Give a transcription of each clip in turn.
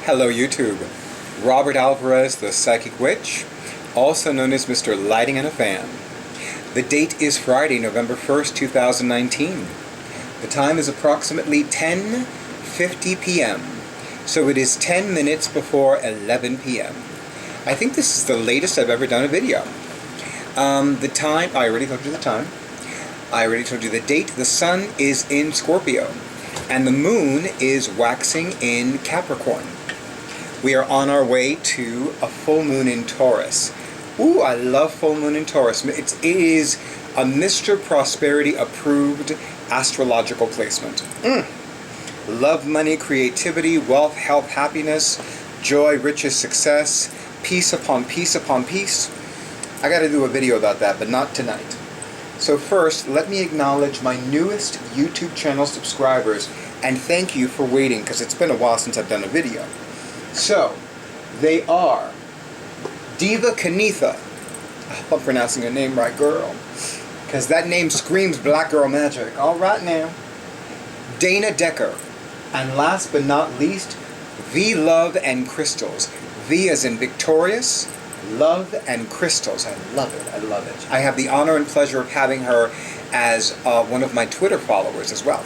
Hello YouTube. Robert Alvarez, the Psychic Witch, also known as Mr. Lighting in a Fan. The date is Friday, November 1st, 2019. The time is approximately 10:50 p.m. So it is 10 minutes before 11 p.m. I think this is the latest I've ever done a video. The time, I already told you the time. I already told you the date. The sun is in Scorpio, and the moon is waxing in Capricorn. We are on our way to a full moon in Taurus. Ooh, I love full moon in Taurus. It is a Mr. Prosperity approved astrological placement. Love, money, creativity, wealth, health, happiness, joy, riches, success, peace upon peace upon peace. I got to do a video about that, but not tonight. So first, let me acknowledge my newest YouTube channel subscribers, and thank you for waiting, because it's been a while since I've done a video. So, they are Diva Kanitha. I hope I'm pronouncing her name right, girl, because that name screams black girl magic. All right now. Dana Decker. And last but not least, V Love and Crystals. V as in victorious, Love and Crystals. I love it. I love it. I have the honor and pleasure of having her as one of my Twitter followers as well.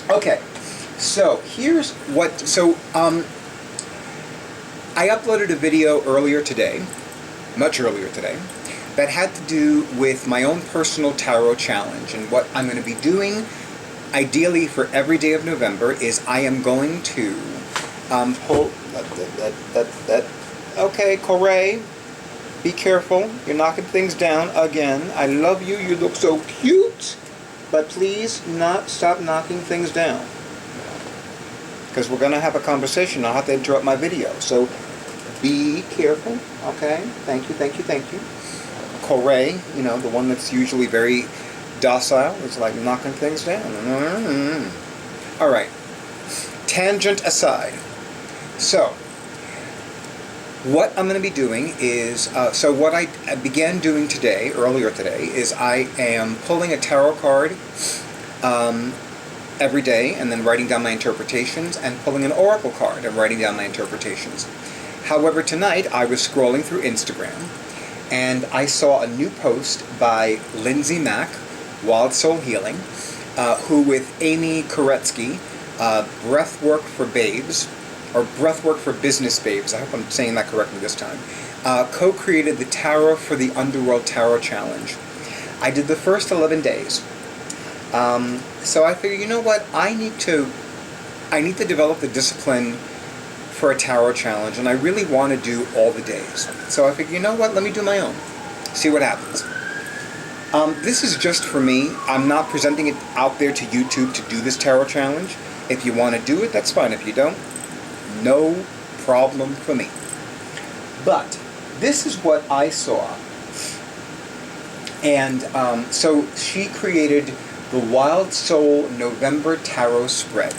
Okay, so here's what. I uploaded a video earlier today, much earlier today, that had to do with my own personal tarot challenge. And what I'm going to be doing, ideally for every day of November, is I am going to pull okay, Corey, be careful. You're knocking things down again. I love you. You look so cute. But please stop knocking things down, because we're going to have a conversation. I'll have to interrupt my video. So be careful, okay? Thank you, thank you, thank you. Corey, you know, the one that's usually very docile, is like knocking things down. All right. Tangent aside. So, what I'm going to be doing is, what I began doing today, earlier today, is I am pulling a tarot card every day and then writing down my interpretations, and pulling an oracle card and writing down my interpretations. However, tonight I was scrolling through Instagram and I saw a new post by Lindsay Mack, WildSoulHealing, who with Amy Koretsky, Breathwork for Babes, or Breathwork for Business Babes, I hope I'm saying that correctly this time, co-created the Tarot for the Underworld Tarot Challenge. I did the first 11 days. So I figured, you know what, I need to develop the discipline for a tarot challenge, and I really want to do all the days. So I figured, you know what, let me do my own. See what happens. This is just for me. I'm not presenting it out there to YouTube to do this tarot challenge. If you want to do it, that's fine. If you don't, no problem for me. But this is what I saw. And so she created the Wild Soul November Tarot Spread.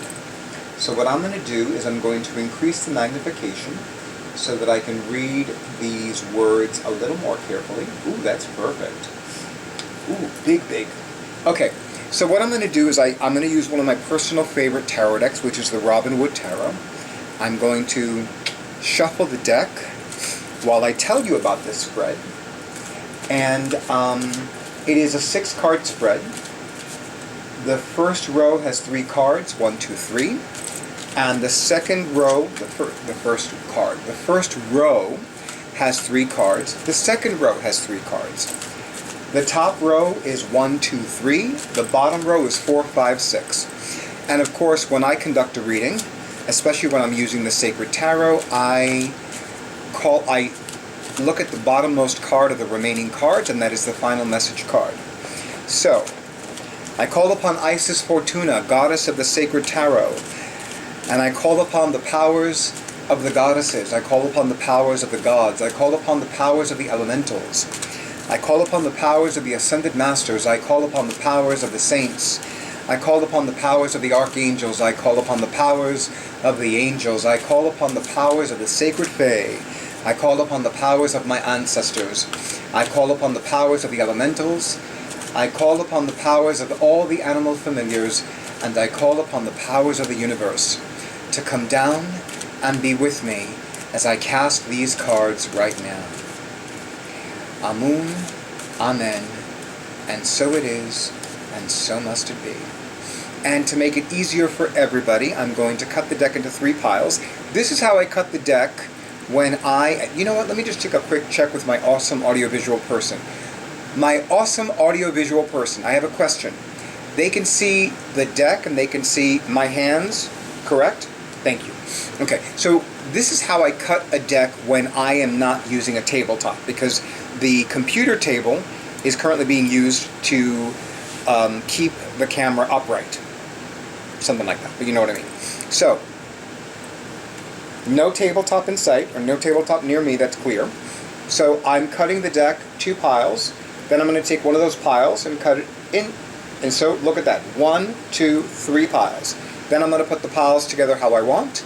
So what I'm going to do is I'm going to increase the magnification so that I can read these words a little more carefully. Ooh, that's perfect. Ooh, big, big. Okay, so what I'm going to do is I'm going to use one of my personal favorite tarot decks, which is the Robin Wood Tarot. I'm going to shuffle the deck while I tell you about this spread. And it is a 6-card spread. The first row has 3 cards, 1, 2, 3. And the second row, the first row has 3 cards. The second row has 3 cards. The top row is 1, 2, 3. The bottom row is 4, 5, 6. And of course, when I conduct a reading, especially when I'm using the Sacred Tarot, I look at the bottommost card of the remaining cards, and that is the final message card. So, I call upon Isis Fortuna, goddess of the Sacred Tarot, and I call upon the powers of the goddesses. I call upon the powers of the gods. I call upon the powers of the elementals. I call upon the powers of the ascended masters. I call upon the powers of the saints. I call upon the powers of the archangels. I call upon the powers of the angels. I call upon the powers of the sacred fae. I call upon the powers of my ancestors. I call upon the powers of the elementals. I call upon the powers of all the animal familiars, and I call upon the powers of the universe to come down and be with me as I cast these cards right now. Amun, Amen, and so it is, and so must it be. And to make it easier for everybody, I'm going to cut the deck into 3 piles. This is how I cut the deck when you know what, let me just take a quick check with my awesome audiovisual person. My awesome audiovisual person, I have a question. They can see the deck and they can see my hands, correct? Thank you. Okay, so this is how I cut a deck when I am not using a tabletop, because the computer table is currently being used to keep the camera upright. Something like that, but you know what I mean. So, no tabletop in sight, or no tabletop near me, that's clear. So I'm cutting the deck 2 piles, then I'm going to take one of those piles and cut it in. And so, look at that, 1, 2, 3 piles. Then I'm going to put the piles together how I want,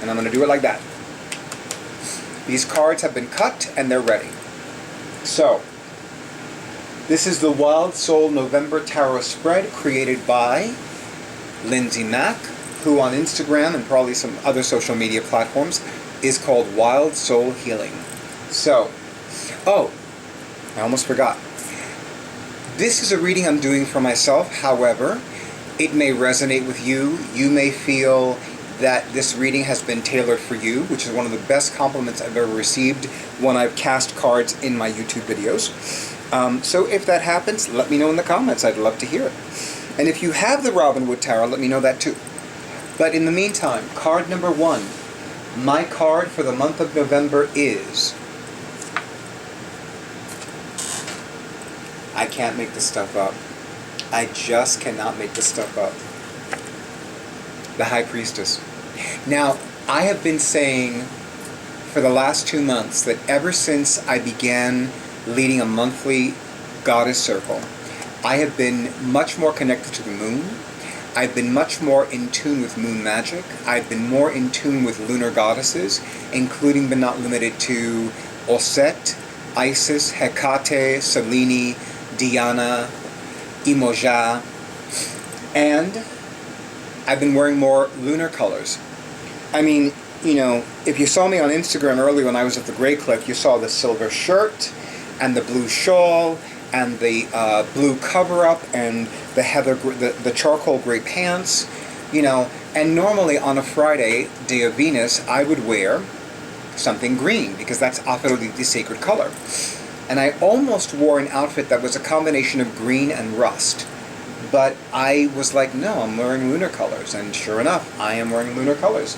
and I'm going to do it like that. These cards have been cut and they're ready. So, this is the Wild Soul November Tarot Spread created by Lindsay Mack, who on Instagram and probably some other social media platforms is called WildSoulHealing. So, oh, I almost forgot. This is a reading I'm doing for myself, however, it may resonate with you. You may feel that this reading has been tailored for you, which is one of the best compliments I've ever received when I've cast cards in my YouTube videos. So if that happens, let me know in the comments. I'd love to hear it. And if you have the Robin Wood Tarot, let me know that too. But in the meantime, card number 1. My card for the month of November is... I can't make this stuff up. I just cannot make this stuff up. The High Priestess. Now, I have been saying for the last 2 months that ever since I began leading a monthly goddess circle, I have been much more connected to the moon. I've been much more in tune with moon magic. I've been more in tune with lunar goddesses, including but not limited to Osset, Isis, Hecate, Selene, Diana, Imoja, and I've been wearing more lunar colors. I mean, you know, if you saw me on Instagram earlier when I was at the Grey Cliff, you saw the silver shirt and the blue shawl and the blue cover-up and the charcoal gray pants, you know. And normally on a Friday, Day of Venus, I would wear something green because that's Aphrodite's sacred color. And I almost wore an outfit that was a combination of green and rust. But I was like, no, I'm wearing lunar colors. And sure enough, I am wearing lunar colors.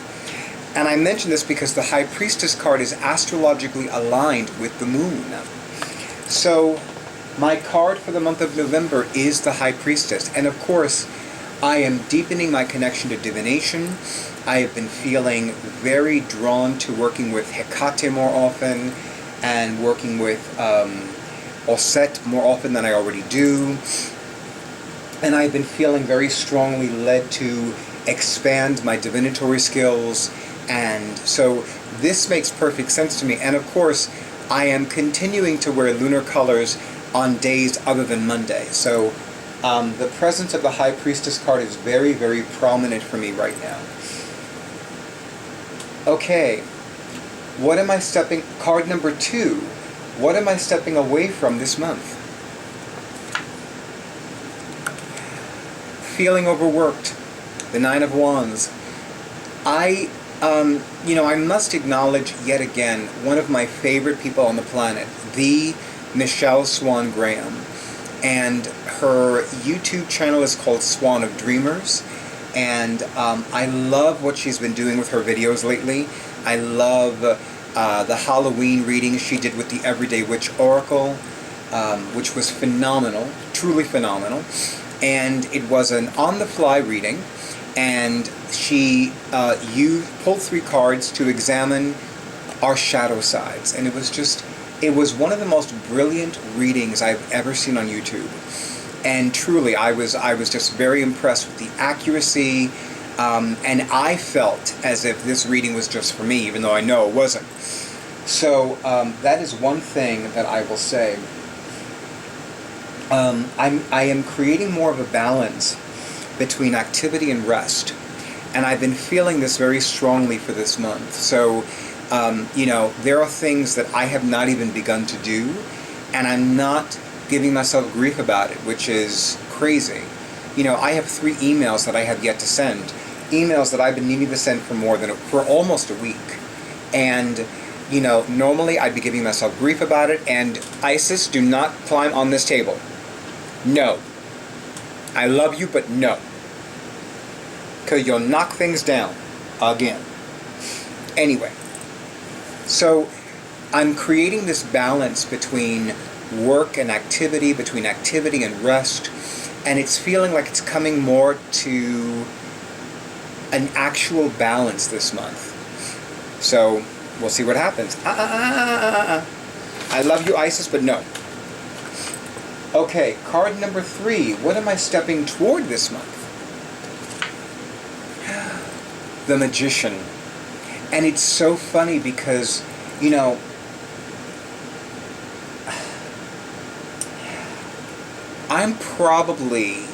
And I mention this because the High Priestess card is astrologically aligned with the moon. So my card for the month of November is the High Priestess. And of course, I am deepening my connection to divination. I have been feeling very drawn to working with Hecate more often and working with Osset more often than I already do. And I've been feeling very strongly led to expand my divinatory skills. And so this makes perfect sense to me. And of course, I am continuing to wear lunar colors on days other than Monday. So the presence of the High Priestess card is very, very prominent for me right now. Okay, what am I card number 2, what am I stepping away from this month? Feeling overworked, the 9 of Wands. I must acknowledge yet again one of my favorite people on the planet, the Michelle Swan Graham. And her YouTube channel is called Swan of Dreamers. And I love what she's been doing with her videos lately. I love the Halloween readings she did with the Everyday Witch Oracle, which was phenomenal, truly phenomenal. And it was an on-the-fly reading, and she pulled 3 cards to examine our shadow sides. And it was one of the most brilliant readings I've ever seen on YouTube. And truly, I was just very impressed with the accuracy, and I felt as if this reading was just for me, even though I know it wasn't. So that is one thing that I will say. I am creating more of a balance between activity and rest. And I've been feeling this very strongly for this month. So, there are things that I have not even begun to do, and I'm not giving myself grief about it, which is crazy. I have 3 emails that I have yet to send. Emails that I've been needing to send for almost a week. And, normally I'd be giving myself grief about it, and Isis, do not climb on this table. No. I love you, but no. Because you'll knock things down again. Anyway, so I'm creating this balance between work and activity, between activity and rest, and it's feeling like it's coming more to an actual balance this month. So we'll see what happens. I love you, Isis, but no. Okay, card number 3. What am I stepping toward this month? The Magician. And it's so funny because, I'm probably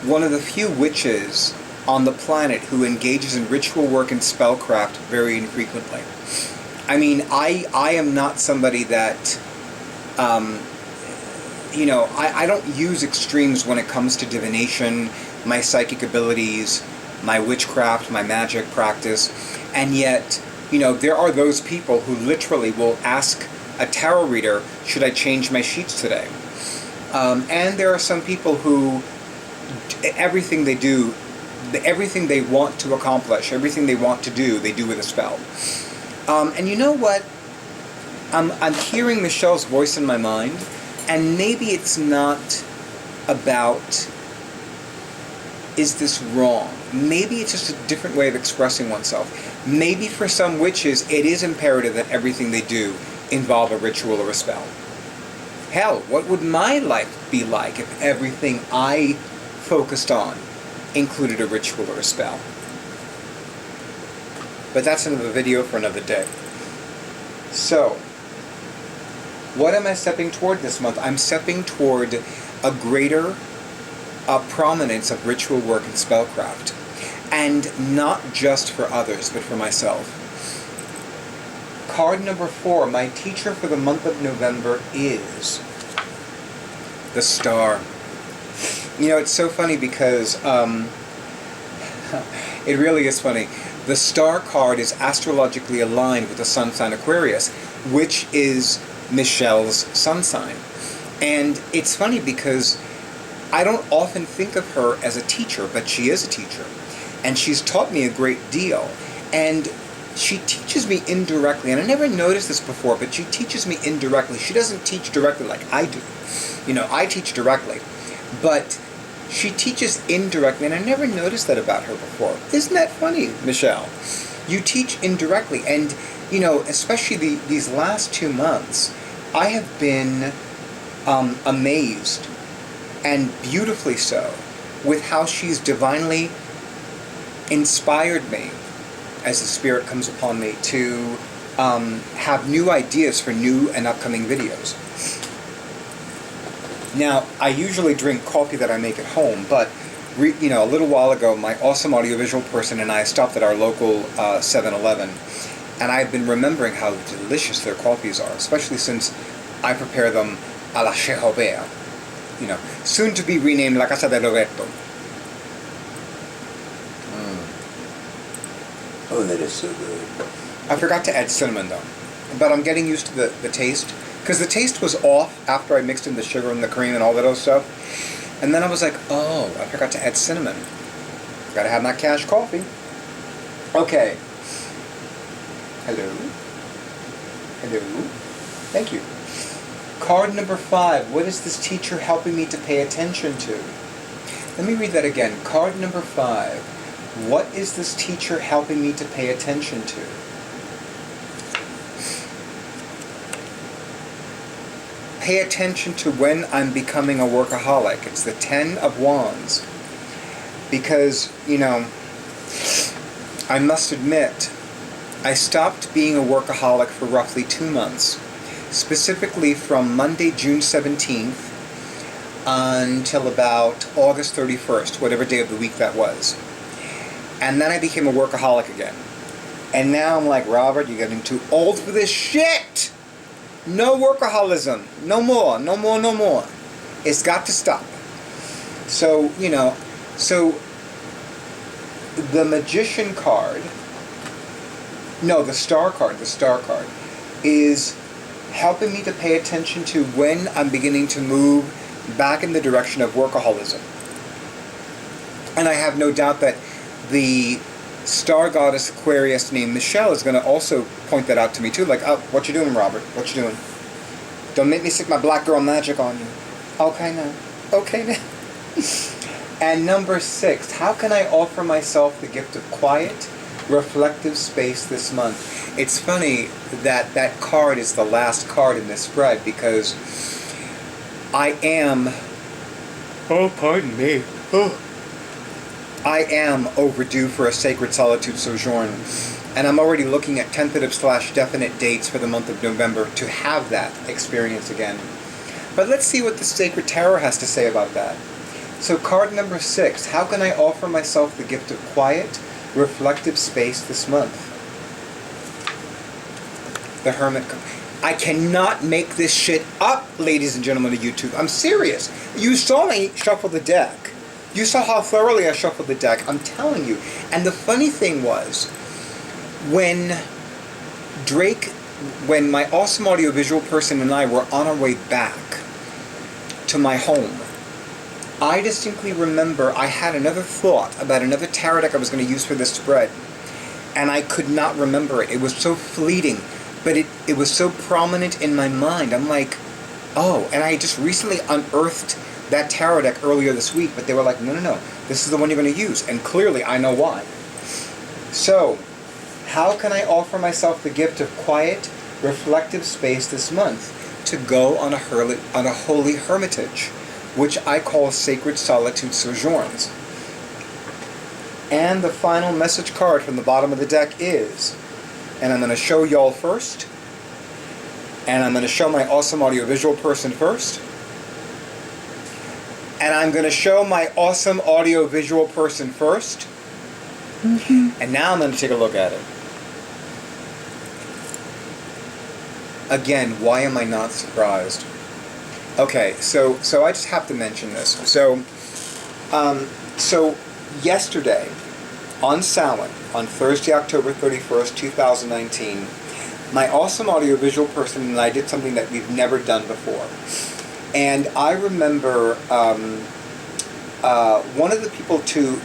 one of the few witches on the planet who engages in ritual work and spellcraft very infrequently. I mean, I am not somebody that, I don't use extremes when it comes to divination, my psychic abilities, my witchcraft, my magic practice, and yet, there are those people who literally will ask a tarot reader, should I change my sheets today? And there are some people who, everything they do, everything they want to accomplish, everything they want to do, they do with a spell. And you know what? I'm hearing Michelle's voice in my mind, and maybe it's not about, is this wrong? Maybe it's just a different way of expressing oneself. Maybe for some witches, it is imperative that everything they do involve a ritual or a spell. Hell, what would my life be like if everything I focused on included a ritual or a spell? But that's another video for another day. So, what am I stepping toward this month? I'm stepping toward a greater prominence of ritual work and spellcraft. And not just for others, but for myself. Card number 4, my teacher for the month of November is the Star. It's so funny because, it really is funny. The Star card is astrologically aligned with the sun sign Aquarius, which is Michelle's sun sign. And it's funny because I don't often think of her as a teacher, but she is a teacher. And she's taught me a great deal. And she teaches me indirectly, and I never noticed this before, but she teaches me indirectly. She doesn't teach directly like I do. I teach directly. But she teaches indirectly, and I never noticed that about her before. Isn't that funny, Michelle? You teach indirectly, and, especially these last 2 months, I have been amazed, and beautifully so, with how she's divinely inspired me as the Spirit comes upon me to have new ideas for new and upcoming videos. Now, I usually drink coffee that I make at home, but a little while ago, my awesome audiovisual person and I stopped at our local 7-Eleven, and I've been remembering how delicious their coffees are, especially since I prepare them a la Chez Robert, soon to be renamed La Casa de Roberto. Oh, that is so good. I forgot to add cinnamon though, but I'm getting used to the taste, because the taste was off after I mixed in the sugar and the cream and all that other stuff, and then I was like, oh, I forgot to add cinnamon. Gotta have my cash coffee. Okay. Hello. Hello. Thank you. Card number 5. What is this teacher helping me to pay attention to? Let me read that again. Card number 5. What is this teacher helping me to pay attention to? Pay attention to when I'm becoming a workaholic. It's the 10 of Wands. Because, I must admit, I stopped being a workaholic for roughly 2 months. Specifically from Monday, June 17th until about August 31st, whatever day of the week that was. And then I became a workaholic again. And now I'm like, Robert, you're getting too old for this shit. No workaholism. No more. No more. No more. It's got to stop. So, the magician card, no, the star card is helping me to pay attention to when I'm beginning to move back in the direction of workaholism. And I have no doubt that the star goddess Aquarius named Michelle is going to also point that out to me too. Like, oh, what you doing, Robert? What you doing? Don't make me stick my black girl magic on you. Okay now. Okay now. And number 6, how can I offer myself the gift of quiet, reflective space this month? It's funny that that card is the last card in this spread because I am, pardon me, I am overdue for a sacred solitude sojourn, and I'm already looking at tentative/definite dates for the month of November to have that experience again. But let's see what the Sacred Tarot has to say about that. So card number 6, how can I offer myself the gift of quiet, reflective space this month? The Hermit card. I cannot make this shit up, ladies and gentlemen of YouTube. I'm serious. You saw me shuffle the deck. You saw how thoroughly I shuffled the deck. I'm telling you. And the funny thing was, when my awesome audiovisual person and I were on our way back to my home, I distinctly remember I had another thought about another tarot deck I was going to use for this spread. And I could not remember it. It was so fleeting. But it was so prominent in my mind. I'm like, oh, and I just recently unearthed that tarot deck earlier this week, but they were like, no, this is the one you're going to use, and clearly I know why. So, how can I offer myself the gift of quiet, reflective space this month to go on a holy hermitage, which I call sacred solitude sojourns? And the final message card from the bottom of the deck is, and I'm going to show y'all first, and I'm going to show my awesome audiovisual person first, and I'm going to show my awesome audiovisual person first, and now I'm going to take a look at it. Again, why am I not surprised? Okay, so I just have to mention this. So yesterday, on Samhain, on Thursday, October 31st, 2019, my awesome audiovisual person and I did something that we've never done before. And I remember one of the people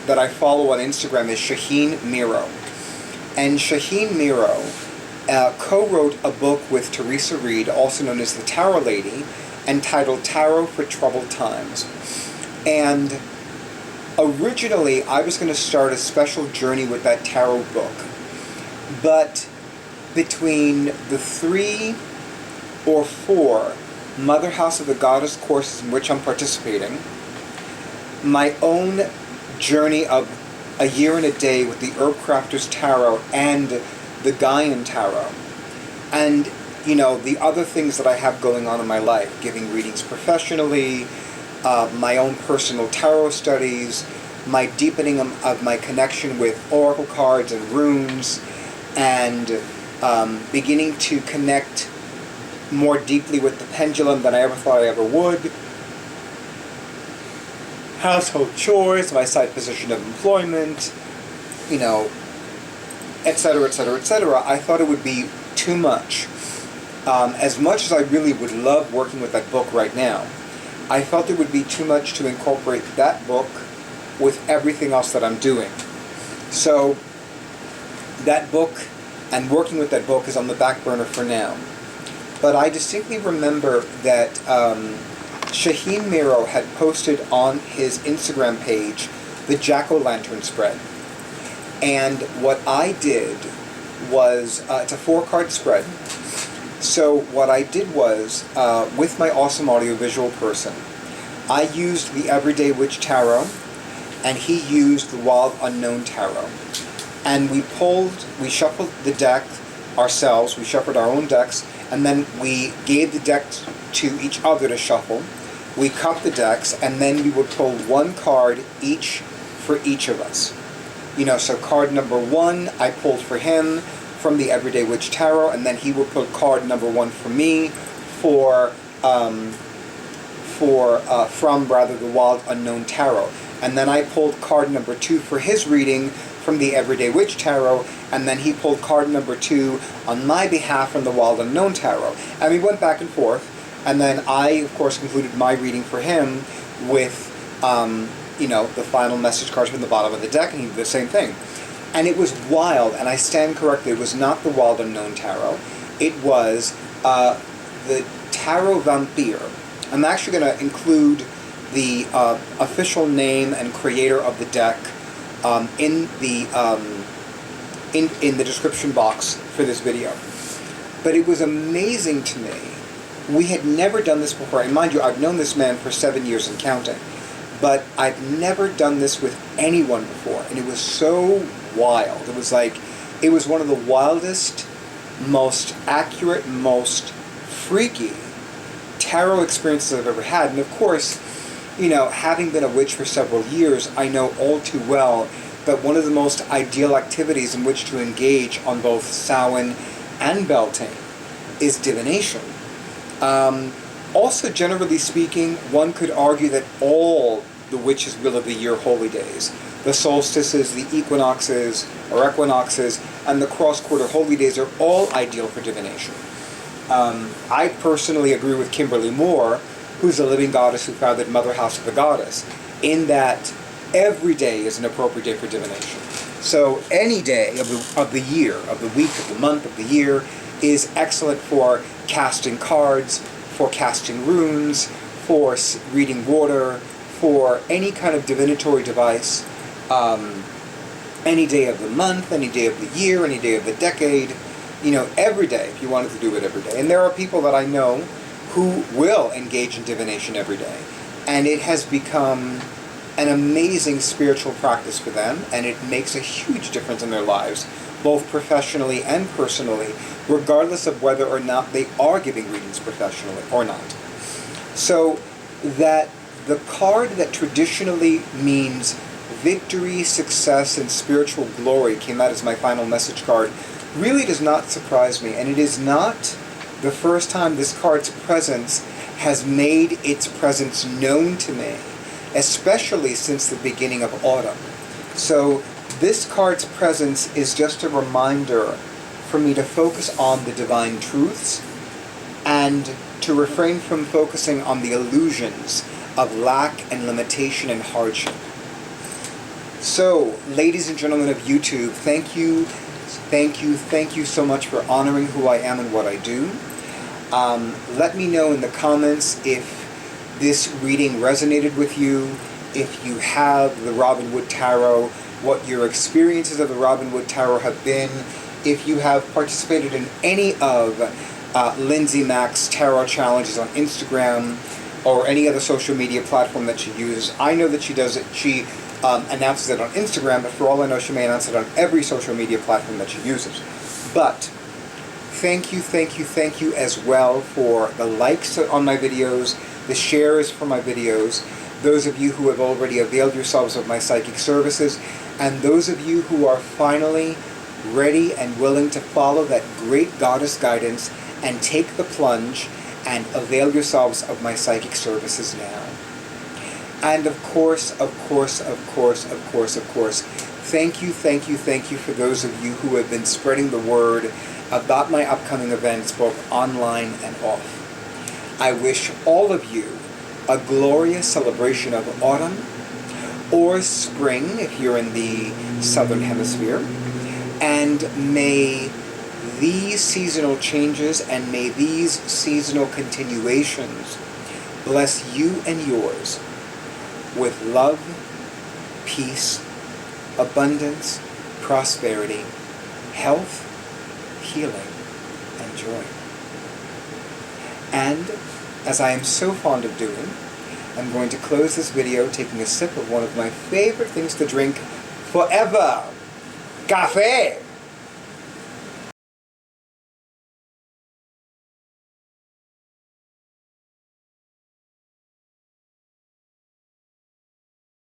that I follow on Instagram is Shaheen Miro. And Shaheen Miro co-wrote a book with Teresa Reed, also known as the Tarot Lady, entitled Tarot for Troubled Times. And originally, I was going to start a special journey with that tarot book. But between the 3 or 4 Mother House of the Goddess courses in which I'm participating, my own journey of a year and a day with the Herb Crafters Tarot and the Gaian Tarot, and the other things that I have going on in my life, giving readings professionally, my own personal tarot studies, my deepening of my connection with oracle cards and runes, and beginning to connect more deeply with the pendulum than I ever thought I ever would. Household chores, my side position of employment, etc., etc., etc. I thought it would be too much. As much as I really would love working with that book right now, I felt it would be too much to incorporate that book with everything else that I'm doing. So that book and working with that book is on the back burner for now. But I distinctly remember that Shaheen Miro had posted on his Instagram page the Jack-o'-lantern spread. And what I did was, it's a 4-card spread. So what I did was, with my awesome audiovisual person, I used the Everyday Witch Tarot, and he used the Wild Unknown Tarot. And we shuffled the deck ourselves, we shuffled our own decks, and then we gave the decks to each other to shuffle. We cut the decks, and then we would pull one card each for each of us. So card number 1 I pulled for him from the Everyday Witch Tarot, and then he will pull card number 1 for me from the Wild Unknown Tarot. And then I pulled card number 2 for his reading from the Everyday Witch Tarot, and then he pulled card number 2 on my behalf from the Wild Unknown Tarot. And we went back and forth, and then I, of course, concluded my reading for him with, the final message cards from the bottom of the deck, and he did the same thing. And it was wild, and I stand corrected, it was not the Wild Unknown Tarot, it was the Tarot Vampire. I'm actually going to include the official name and creator of the deck in the description box for this video. But it was amazing to me. We had never done this before, and mind you, I've known this man for 7 years and counting, but I've never done this with anyone before, and it was so wild. It was one of the wildest, most accurate, most freaky tarot experiences I've ever had. And of course, having been a witch for several years, I know all too well that one of the most ideal activities in which to engage on both Samhain and Beltane is divination. Also, generally speaking, one could argue that all the witches' wheel of the year holy days, the solstices, the equinoxes, and the cross-quarter holy days are all ideal for divination. I personally agree with Kimberly Moore, who's a living goddess who founded Mother House of the Goddess, in that every day is an appropriate day for divination. So any day of the year, of the week, of the month, of the year, is excellent for casting cards, for casting runes, for reading water, for any kind of divinatory device. Any day of the month, any day of the year, any day of the decade, every day, if you wanted to do it every day. And there are people that I know who will engage in divination every day. And it has become an amazing spiritual practice for them, and it makes a huge difference in their lives, both professionally and personally, regardless of whether or not they are giving readings professionally or not. So that the card that traditionally means victory, success, and spiritual glory came out as my final message card really does not surprise me, and it is not the first time this card's presence has made its presence known to me, especially since the beginning of autumn. So this card's presence is just a reminder for me to focus on the divine truths and to refrain from focusing on the illusions of lack and limitation and hardship. So, ladies and gentlemen of YouTube, thank you so much for honoring who I am and what I do. Let me know in the comments if this reading resonated with you, if you have the Robin Wood Tarot, what your experiences of the Robin Wood Tarot have been, if you have participated in any of Lindsay Mack's tarot challenges on Instagram or any other social media platform that she uses. I know that she does it. She announces it on Instagram, but for all I know, she may announce it on every social media platform that she uses. But thank you as well for the likes on my videos, the shares for my videos, those of you who have already availed yourselves of my psychic services, and those of you who are finally ready and willing to follow that great goddess guidance and take the plunge and avail yourselves of my psychic services now. And of course, thank you for those of you who have been spreading the word about my upcoming events, both online and off. I wish all of you a glorious celebration of autumn, or spring if you're in the southern hemisphere, and may these seasonal changes and may these seasonal continuations bless you and yours with love, peace, abundance, prosperity, health, healing, and joy. And, as I am so fond of doing, I'm going to close this video taking a sip of one of my favorite things to drink forever, café!